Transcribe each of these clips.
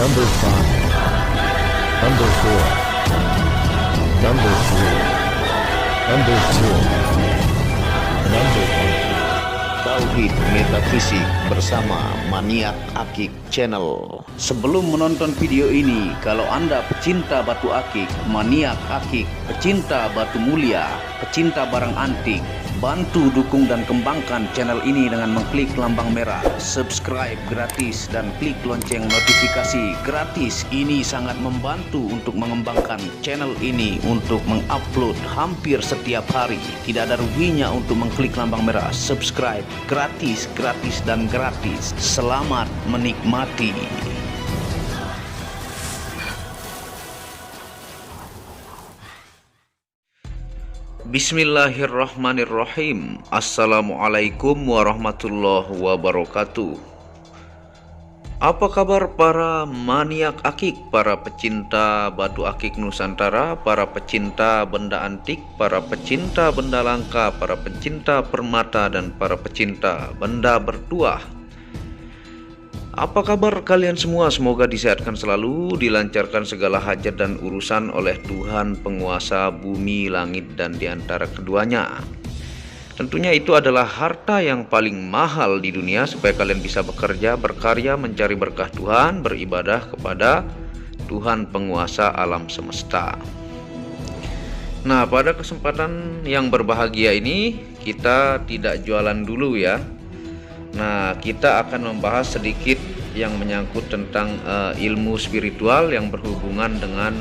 Number 5, Number 4, Number 3, Number 2, Number 1. Tauhid Metafisik bersama Maniak Akik Channel. Sebelum menonton video ini, kalau Anda pecinta batu akik, maniak akik, pecinta batu mulia, pecinta barang antik, bantu dukung dan kembangkan channel ini dengan mengklik lambang merah subscribe gratis dan klik lonceng notifikasi gratis. Ini sangat membantu untuk mengembangkan channel ini untuk mengupload hampir setiap hari. Tidak ada ruginya untuk mengklik lambang merah subscribe, gratis dan gratis. Selamat menikmati. Bismillahirrahmanirrahim. Assalamualaikum warahmatullahi wabarakatuh. Apa kabar para maniak akik, para pecinta batu akik Nusantara, para pecinta benda antik, para pecinta benda langka, para pecinta permata, dan para pecinta benda bertuah? Apa kabar kalian semua? Semoga disehatkan selalu, dilancarkan segala hajat dan urusan oleh Tuhan penguasa bumi, langit, dan diantara keduanya. Tentunya itu adalah harta yang paling mahal di dunia, supaya kalian bisa bekerja, berkarya, mencari berkah Tuhan, beribadah kepada Tuhan penguasa alam semesta. Nah, pada kesempatan yang berbahagia ini kita tidak jualan dulu ya. Nah, kita akan membahas sedikit yang menyangkut tentang ilmu spiritual yang berhubungan dengan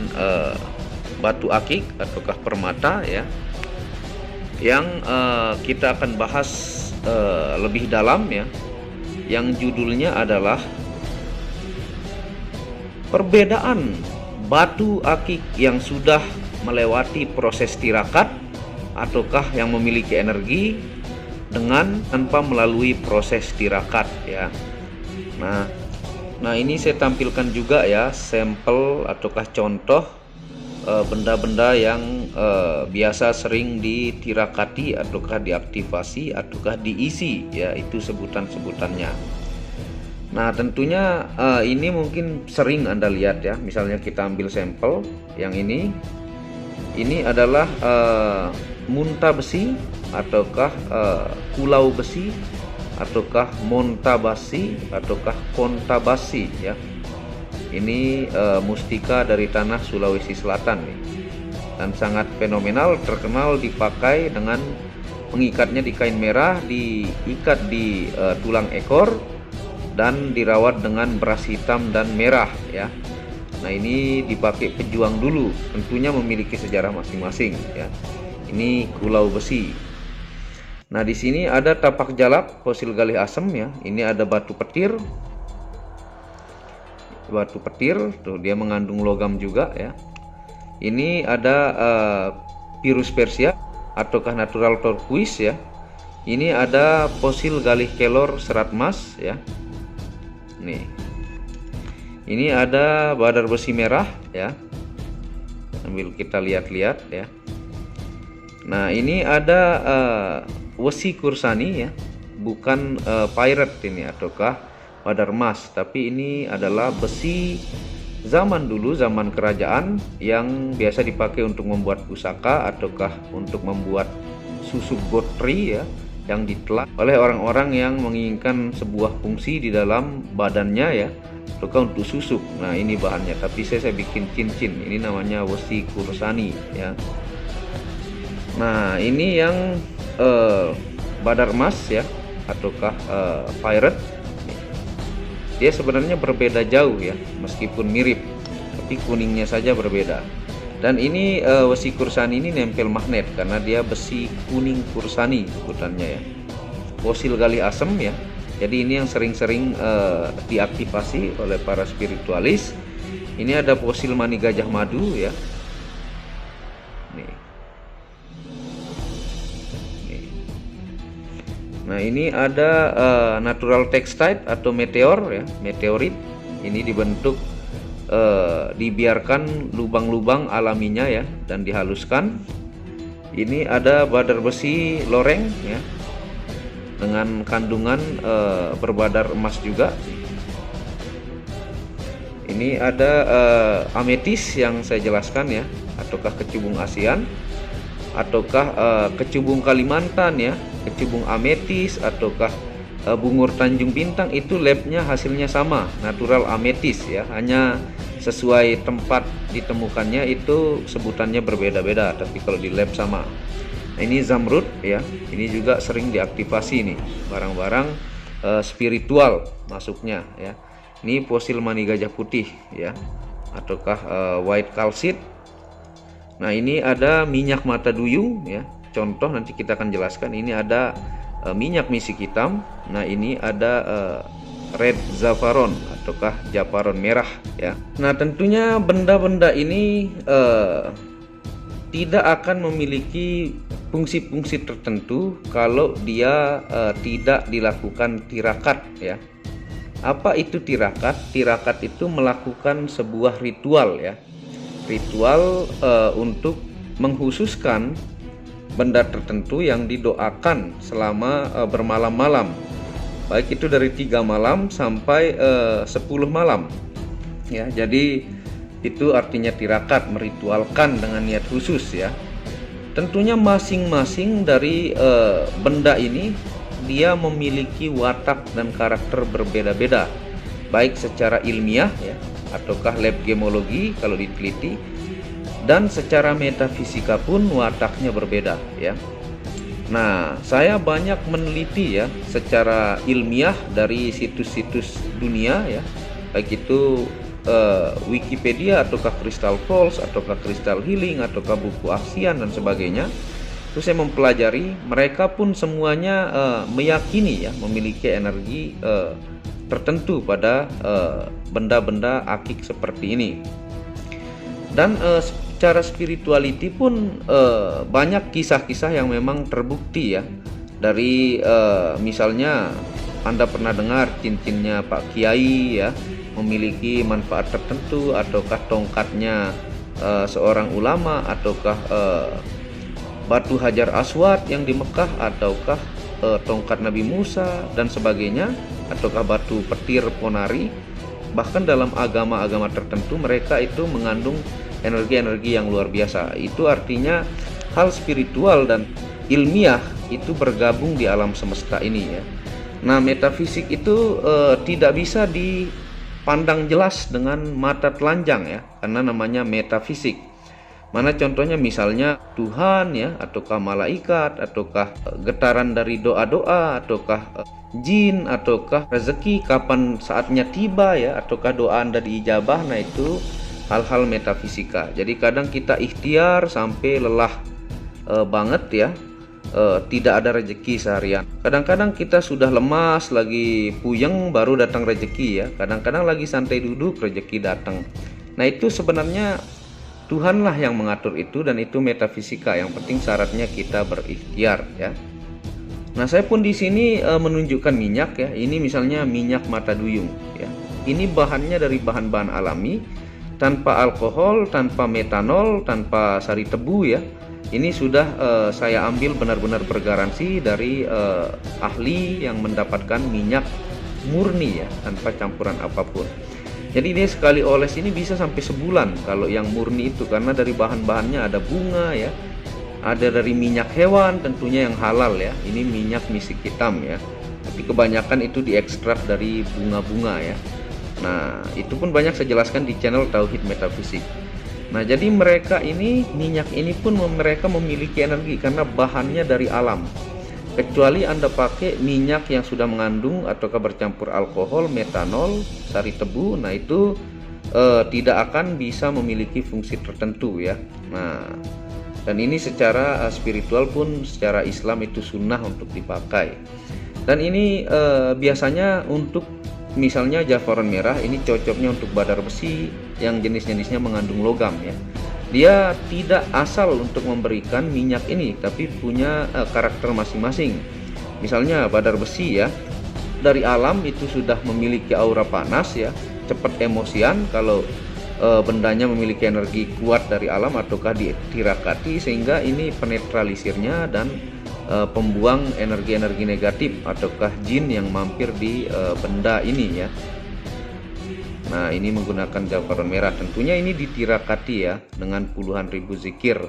batu akik ataukah permata ya. Yang kita akan bahas lebih dalam ya. Yang judulnya adalah perbedaan batu akik yang sudah melewati proses tirakat ataukah yang memiliki energi dengan tanpa melalui proses tirakat ya. Nah ini saya tampilkan juga ya sampel ataukah contoh benda-benda yang biasa sering ditirakati ataukah diaktifasi ataukah diisi ya, itu sebutan-sebutannya. Nah tentunya ini mungkin sering Anda lihat ya. Misalnya kita ambil sampel yang ini adalah munta besi ataukah kulau besi ataukah montabasi ataukah kontabasi ya. Ini mustika dari tanah Sulawesi Selatan nih. Dan sangat fenomenal, terkenal dipakai dengan mengikatnya di kain merah, diikat di tulang ekor dan dirawat dengan beras hitam dan merah ya. Nah ini dipakai pejuang dulu, tentunya memiliki sejarah masing-masing ya. Ini kulau besi. Nah di sini ada tapak jalak fosil galih asem ya. Ini ada batu petir. Batu petir tuh dia mengandung logam juga ya. Ini ada Pyrrhus Persia ataukah natural turquoise ya. Ini ada fosil galih kelor serat emas ya. Nih. Ini ada badar besi merah ya. Sambil kita lihat-lihat ya. Nah, ini ada wesi kursani ya. Bukan pirate ini ataukah badar emas, tapi ini adalah besi zaman dulu, zaman kerajaan yang biasa dipakai untuk membuat pusaka ataukah untuk membuat susuk gotri ya, yang ditelak oleh orang-orang yang menginginkan sebuah fungsi di dalam badannya ya, ataukah untuk susuk. Nah ini bahannya, tapi saya bikin cincin, ini namanya wesi kursani ya. Nah ini yang badar emas ya ataukah pirate. Dia sebenarnya berbeda jauh ya, meskipun mirip, tapi kuningnya saja berbeda. Dan ini wesi kursani ini nempel magnet karena dia besi kuning kursani sebutannya ya. Fosil galih asem ya. Jadi ini yang sering-sering diaktifasi oleh para spiritualis. Ini ada fosil mani gajah madu ya. Nah ini ada natural textile atau meteor ya, meteorit. Ini dibentuk dibiarkan lubang-lubang alaminya ya dan dihaluskan. Ini ada badar besi loreng ya dengan kandungan berbadar emas juga. Ini ada ametis yang saya jelaskan ya, ataukah kecubung ASEAN, ataukah kecubung Kalimantan ya, kecubung ametis, ataukah bungur Tanjung Bintang. Itu labnya hasilnya sama, natural ametis ya, hanya sesuai tempat ditemukannya itu sebutannya berbeda-beda, tapi kalau di lab sama. Nah, ini zamrud ya, ini juga sering diaktifasi nih barang-barang spiritual masuknya ya. Ini fosil mani gajah putih ya, ataukah white calcite. Nah, ini ada minyak mata duyung ya, contoh nanti kita akan jelaskan. Ini ada minyak misik hitam. Nah, ini ada red zafaron ataukah japaron merah ya. Nah, tentunya benda-benda ini tidak akan memiliki fungsi-fungsi tertentu kalau dia tidak dilakukan tirakat ya. Apa itu tirakat? Tirakat itu melakukan sebuah ritual ya, ritual untuk menghususkan benda tertentu yang didoakan selama bermalam-malam, baik itu dari 3 malam sampai 10 malam ya. Jadi itu artinya tirakat, meritualkan dengan niat khusus ya. Tentunya masing-masing dari benda ini dia memiliki watak dan karakter berbeda-beda, baik secara ilmiah ya, ataukah lab gemologi kalau diteliti, dan secara metafisika pun wataknya berbeda ya. Nah, saya banyak meneliti ya secara ilmiah dari situs-situs dunia ya, baik itu Wikipedia ataukah Crystal Falls ataukah Crystal Healing ataukah buku ASEAN dan sebagainya. Terus saya mempelajari, mereka pun semuanya meyakini ya memiliki energi tertentu pada benda-benda akik seperti ini. Dan secara spirituality pun banyak kisah-kisah yang memang terbukti ya. Dari misalnya Anda pernah dengar cincinnya Pak Kiai ya, memiliki manfaat tertentu, ataukah tongkatnya seorang ulama, ataukah batu Hajar Aswad yang di Mekah, ataukah tongkat Nabi Musa dan sebagainya, ataukah batu petir Ponari. Bahkan dalam agama-agama tertentu mereka itu mengandung energi-energi yang luar biasa. Itu artinya hal spiritual dan ilmiah itu bergabung di alam semesta ini ya. Nah, metafisik itu tidak bisa dipandang jelas dengan mata telanjang ya, karena namanya metafisik. Mana contohnya misalnya Tuhan ya, ataukah malaikat, ataukah getaran dari doa-doa, ataukah jin, ataukah rezeki kapan saatnya tiba ya, ataukah doa Anda diijabah. Nah, itu hal-hal metafisika. Jadi kadang kita ikhtiar sampai lelah banget ya, tidak ada rezeki seharian. Kadang-kadang kita sudah lemas, lagi puyeng, baru datang rezeki ya. Kadang-kadang lagi santai duduk, rezeki datang. Nah, itu sebenarnya Tuhanlah yang mengatur itu, dan itu metafisika. Yang penting syaratnya kita berikhtiar ya. Nah, saya pun di sini menunjukkan minyak ya. Ini misalnya minyak mata duyung ya. Ini bahannya dari bahan-bahan alami, tanpa alkohol, tanpa metanol, tanpa sari tebu ya. Ini sudah saya ambil benar-benar bergaransi dari ahli yang mendapatkan minyak murni ya, tanpa campuran apapun. Jadi dia sekali oles ini bisa sampai sebulan kalau yang murni itu, karena dari bahan-bahannya ada bunga ya, ada dari minyak hewan tentunya yang halal ya. Ini minyak misik hitam ya, tapi kebanyakan itu diekstrak dari bunga-bunga ya. Nah, itu pun banyak saya jelaskan di channel Tauhid Metafisik. Nah, jadi mereka ini, minyak ini pun mereka memiliki energi karena bahannya dari alam. Kecuali Anda pakai minyak yang sudah mengandung ataukah bercampur alkohol, metanol, sari tebu, nah itu tidak akan bisa memiliki fungsi tertentu ya. Nah, dan ini secara spiritual pun secara Islam itu sunnah untuk dipakai. Dan ini biasanya untuk misalnya jafaron merah, ini cocoknya untuk badar besi yang jenis-jenisnya mengandung logam ya. Dia tidak asal untuk memberikan minyak ini, tapi punya karakter masing-masing. Misalnya badar besi ya, dari alam itu sudah memiliki aura panas ya, cepat emosian kalau bendanya memiliki energi kuat dari alam ataukah ditirakati, sehingga ini penetralisirnya dan pembuang energi-energi negatif ataukah jin yang mampir di benda ini ya. Nah, ini menggunakan zafaron merah. Tentunya ini ditirakati ya dengan puluhan ribu zikir.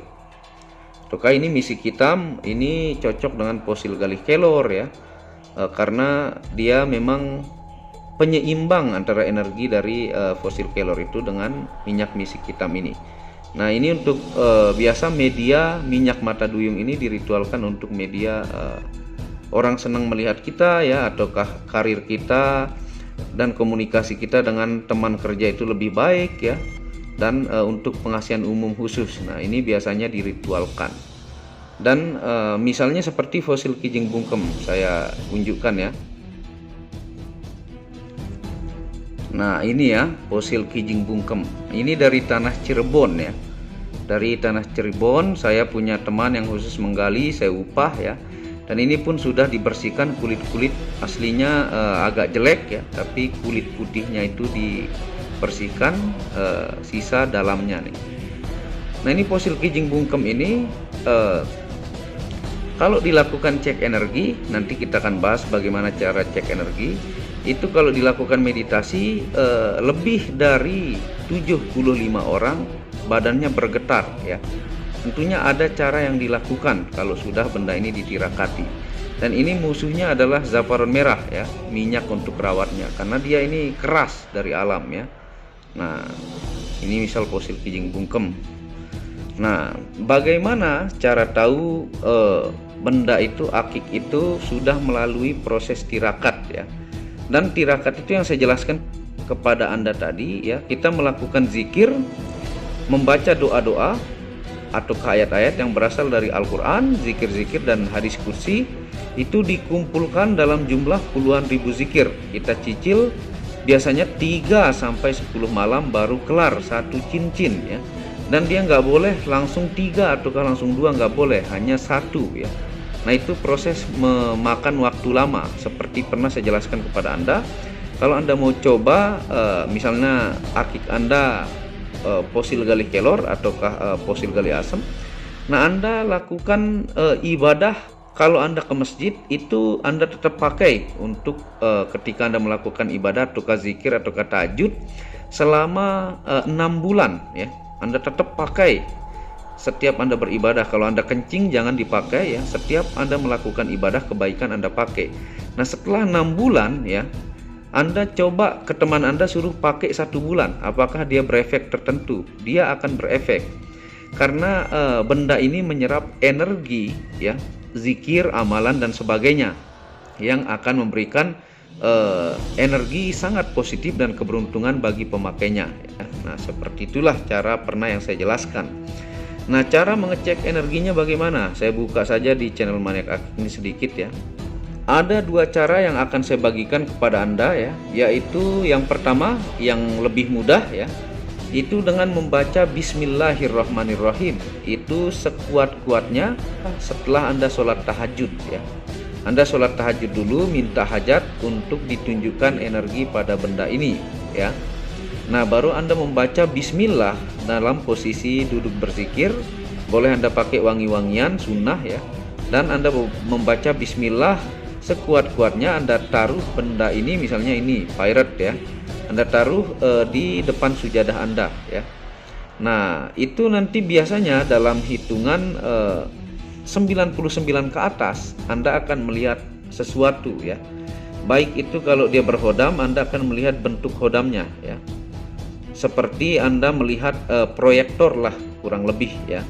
Ataukah ini misik hitam, ini cocok dengan fosil galih kelor ya, karena dia memang penyeimbang antara energi dari fosil kelor itu dengan minyak misik hitam ini. Nah, ini untuk biasa media minyak mata duyung ini diritualkan untuk media orang senang melihat kita ya, ataukah karir kita dan komunikasi kita dengan teman kerja itu lebih baik ya, dan untuk pengasihan umum khusus. Nah, ini biasanya diritualkan. Dan misalnya seperti fosil kijing bungkem, saya tunjukkan ya. Nah, ini ya fosil kijing bungkem. Ini dari tanah Cirebon ya. Dari tanah Cirebon, saya punya teman yang khusus menggali, saya upah ya. Dan ini pun sudah dibersihkan, kulit-kulit aslinya agak jelek ya, tapi kulit putihnya itu dibersihkan, sisa dalamnya nih. Nah, ini fosil kijing bungkem ini kalau dilakukan cek energi, nanti kita akan bahas bagaimana cara cek energi. Itu kalau dilakukan meditasi, lebih dari 75 orang badannya bergetar ya. Tentunya ada cara yang dilakukan kalau sudah benda ini ditirakati. Dan ini musuhnya adalah zafaron merah ya, minyak untuk rawatnya, karena dia ini keras dari alam ya. Nah, ini misal fosil kijing bungkem. Nah, bagaimana cara tahu benda itu, akik itu sudah melalui proses tirakat ya. Dan tirakat itu yang saya jelaskan kepada Anda tadi ya, kita melakukan zikir, membaca doa-doa atau ayat-ayat yang berasal dari Al-Quran, zikir-zikir dan hadis kursi, itu dikumpulkan dalam jumlah puluhan ribu zikir. Kita cicil biasanya 3 sampai 10 malam baru kelar satu cincin ya. Dan dia nggak boleh langsung 3 ataukah langsung 2, nggak boleh, hanya 1 ya. Nah, itu proses memakan waktu lama. Seperti pernah saya jelaskan kepada Anda, kalau Anda mau coba misalnya akik Anda fosil galih kelor ataukah fosil galih asam, nah Anda lakukan ibadah. Kalau Anda ke masjid itu Anda tetap pakai untuk ketika Anda melakukan ibadah ataukah zikir ataukah tahajud selama 6 bulan ya. Anda tetap pakai setiap Anda beribadah. Kalau Anda kencing jangan dipakai ya. Setiap Anda melakukan ibadah kebaikan Anda pakai. Nah, setelah 6 bulan ya, Anda coba ke teman Anda suruh pakai 1 bulan. Apakah dia berefek tertentu? Dia akan berefek. Karena benda ini menyerap energi ya, zikir, amalan dan sebagainya, yang akan memberikan energi sangat positif dan keberuntungan bagi pemakainya ya. Nah, seperti itulah cara pernah yang saya jelaskan. Nah, cara mengecek energinya bagaimana? Saya buka saja di channel Maniak Akik ini sedikit ya. Ada 2 cara yang akan saya bagikan kepada Anda ya, yaitu yang pertama yang lebih mudah ya, itu dengan membaca Bismillahirrahmanirrahim. Itu sekuat-kuatnya setelah Anda sholat tahajud ya. Anda sholat tahajud dulu, minta hajat untuk ditunjukkan energi pada benda ini ya. Nah, baru Anda membaca bismillah dalam posisi duduk berzikir. Boleh Anda pakai wangi-wangian sunnah ya. Dan Anda membaca bismillah sekuat-kuatnya. Anda taruh benda ini, misalnya ini pirate ya, Anda taruh di depan sujadah Anda ya. Nah, itu nanti biasanya dalam hitungan 99 ke atas Anda akan melihat sesuatu ya. Baik itu kalau dia berhodam, Anda akan melihat bentuk hodamnya ya. Seperti Anda melihat proyektor lah kurang lebih ya.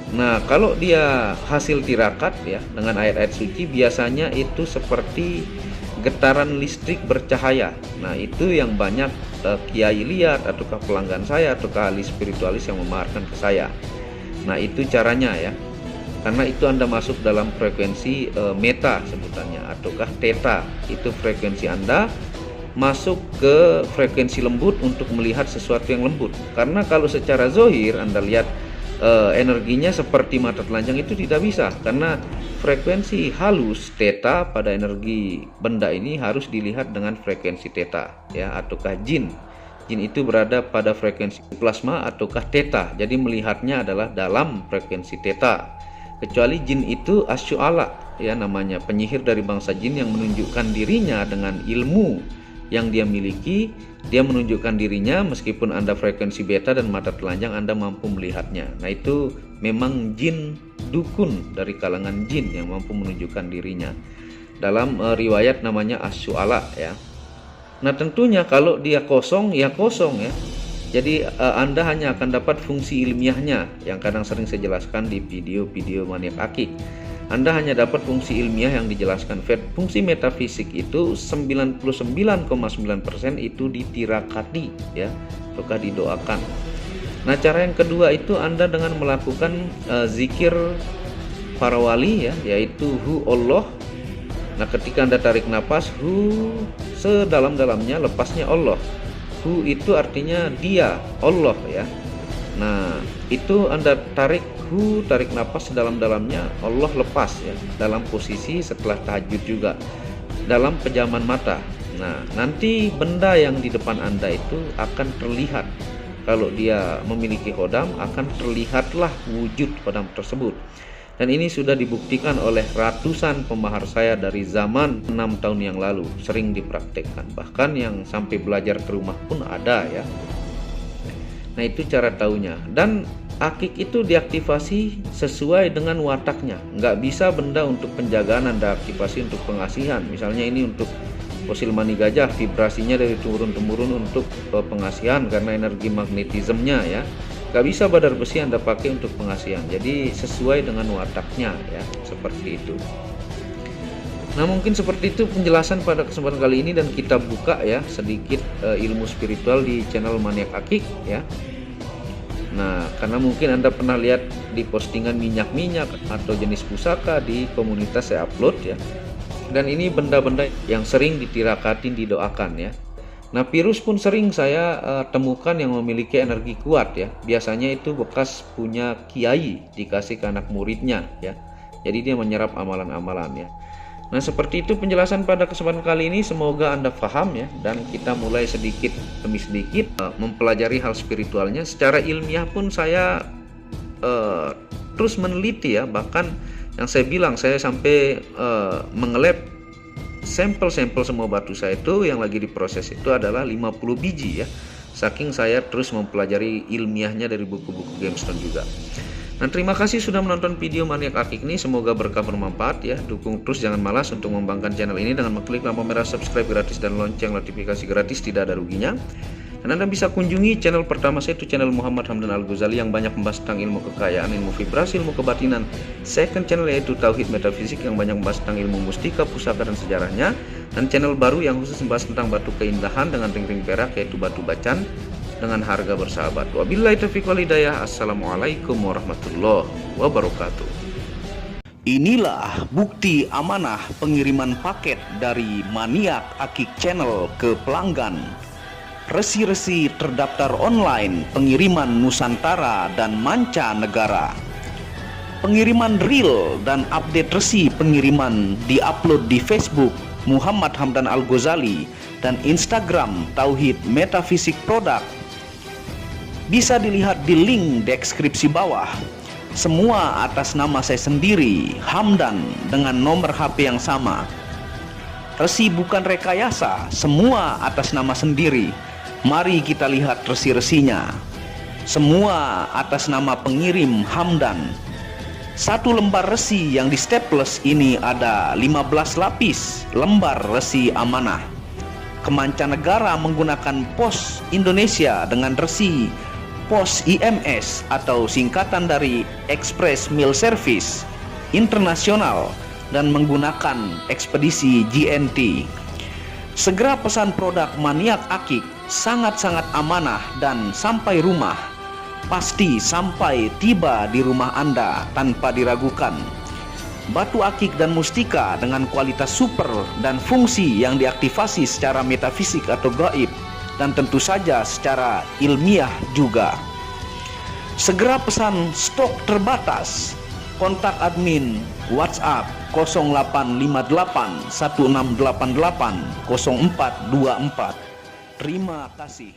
Nah, kalau dia hasil tirakat ya dengan ayat-ayat suci, biasanya itu seperti getaran listrik bercahaya. Nah, itu yang banyak kiai lihat ataukah pelanggan saya ataukah ahli spiritualis yang memaharkan ke saya. Nah, itu caranya ya. Karena itu Anda masuk dalam frekuensi meta sebutannya ataukah theta. Itu frekuensi Anda masuk ke frekuensi lembut untuk melihat sesuatu yang lembut. Karena kalau secara zohir Anda lihat energinya seperti mata telanjang, itu tidak bisa, karena frekuensi halus theta pada energi benda ini harus dilihat dengan frekuensi theta ya, ataukah jin itu berada pada frekuensi plasma ataukah theta, jadi melihatnya adalah dalam frekuensi theta. Kecuali jin itu asyu'ala ya namanya, penyihir dari bangsa jin yang menunjukkan dirinya dengan ilmu yang dia miliki, dia menunjukkan dirinya meskipun Anda frekuensi beta dan mata telanjang Anda mampu melihatnya. Nah, itu memang jin dukun dari kalangan jin yang mampu menunjukkan dirinya. Dalam riwayat namanya As-Su'ala ya. Nah, tentunya kalau dia kosong ya kosong ya. Jadi Anda hanya akan dapat fungsi ilmiahnya yang kadang sering saya jelaskan di video-video Maniak Akik. Anda hanya dapat fungsi ilmiah yang dijelaskan. Fungsi metafisik itu 99,9% itu ditirakati ya, ataukah didoakan. Nah, cara yang kedua itu Anda dengan melakukan zikir para wali ya, yaitu hu Allah. Nah, ketika Anda tarik napas, hu sedalam-dalamnya, lepasnya Allah. Hu itu artinya dia, Allah ya. Nah, itu Anda tarik hu, tarik napas sedalam-dalamnya, Allah lepas ya, dalam posisi setelah tahajud juga, dalam pejaman mata. Nah, nanti benda yang di depan Anda itu akan terlihat. Kalau dia memiliki hodam, akan terlihatlah wujud hodam tersebut. Dan ini sudah dibuktikan oleh ratusan pemahar saya dari zaman 6 tahun yang lalu, sering dipraktekkan. Bahkan yang sampai belajar ke rumah pun ada ya. Nah, itu cara taunya. Dan akik itu diaktifasi sesuai dengan wataknya. Nggak bisa benda untuk penjagaan Anda aktifasi untuk pengasihan. Misalnya ini untuk fosil mani gajah, vibrasinya dari turun-temurun untuk pengasihan karena energi magnetismenya ya. Nggak bisa badar besi Anda pakai untuk pengasihan. Jadi sesuai dengan wataknya ya, seperti itu. Nah, mungkin seperti itu penjelasan pada kesempatan kali ini, dan kita buka ya sedikit ilmu spiritual di channel Maniak Akik ya. Nah, karena mungkin Anda pernah lihat di postingan minyak-minyak atau jenis pusaka di komunitas saya upload ya. Dan ini benda-benda yang sering ditirakatin, didoakan ya. Nah, virus pun sering saya temukan yang memiliki energi kuat ya. Biasanya itu bekas punya kiai dikasih ke anak muridnya ya. Jadi dia menyerap amalan-amalan ya. Nah, seperti itu penjelasan pada kesempatan kali ini. Semoga Anda paham ya, dan kita mulai sedikit demi sedikit mempelajari hal spiritualnya. Secara ilmiah pun saya terus meneliti ya. Bahkan yang saya bilang, saya sampai mengelab sampel-sampel semua batu saya itu yang lagi diproses itu adalah 50 biji ya. Saking saya terus mempelajari ilmiahnya dari buku-buku gemstone juga. Nah, terima kasih sudah menonton video Maniak Akik ini. Semoga berkah bermanfaat ya. Dukung terus, jangan malas untuk mengembangkan channel ini dengan mengklik lampu merah subscribe gratis dan lonceng notifikasi gratis, tidak ada ruginya. Dan Anda bisa kunjungi channel pertama saya, itu channel Muhammad Hamdan Al-Ghazali yang banyak membahas tentang ilmu kekayaan, ilmu vibrasi, ilmu kebatinan. Second channel yaitu Tauhid Metafisik yang banyak membahas tentang ilmu mustika, pusaka dan sejarahnya. Dan channel baru yang khusus membahas tentang batu keindahan dengan ring-ring perak yaitu batu bacan dengan harga bersahabat. Wabillahi taufiq wal hidayah. Assalamualaikum warahmatullahi wabarakatuh. Inilah bukti amanah pengiriman paket dari Maniak Akik Channel ke pelanggan. Resi-resi terdaftar online pengiriman Nusantara dan mancanegara. Pengiriman real dan update resi pengiriman diupload di Facebook Muhammad Hamdan Al-Ghazali dan Instagram Tauhid Metafisik Produk. Bisa dilihat di link deskripsi bawah. Semua atas nama saya sendiri, Hamdan, dengan nomor HP yang sama. Resi bukan rekayasa, semua atas nama sendiri. Mari kita lihat resi-resinya. Semua atas nama pengirim Hamdan. Satu lembar resi yang di staples ini ada 15 lapis lembar resi amanah. Kemancanegara menggunakan pos Indonesia dengan resi pos IMS atau singkatan dari Express Mail Service Internasional dan menggunakan ekspedisi GNT. Segera pesan produk Maniak Akik, sangat-sangat amanah dan sampai rumah. Pasti sampai tiba di rumah Anda tanpa diragukan. Batu akik dan mustika dengan kualitas super dan fungsi yang diaktifasi secara metafisik atau gaib, dan tentu saja secara ilmiah juga. Segera pesan, stok terbatas. Kontak admin WhatsApp 0858 1688 0424. Terima kasih.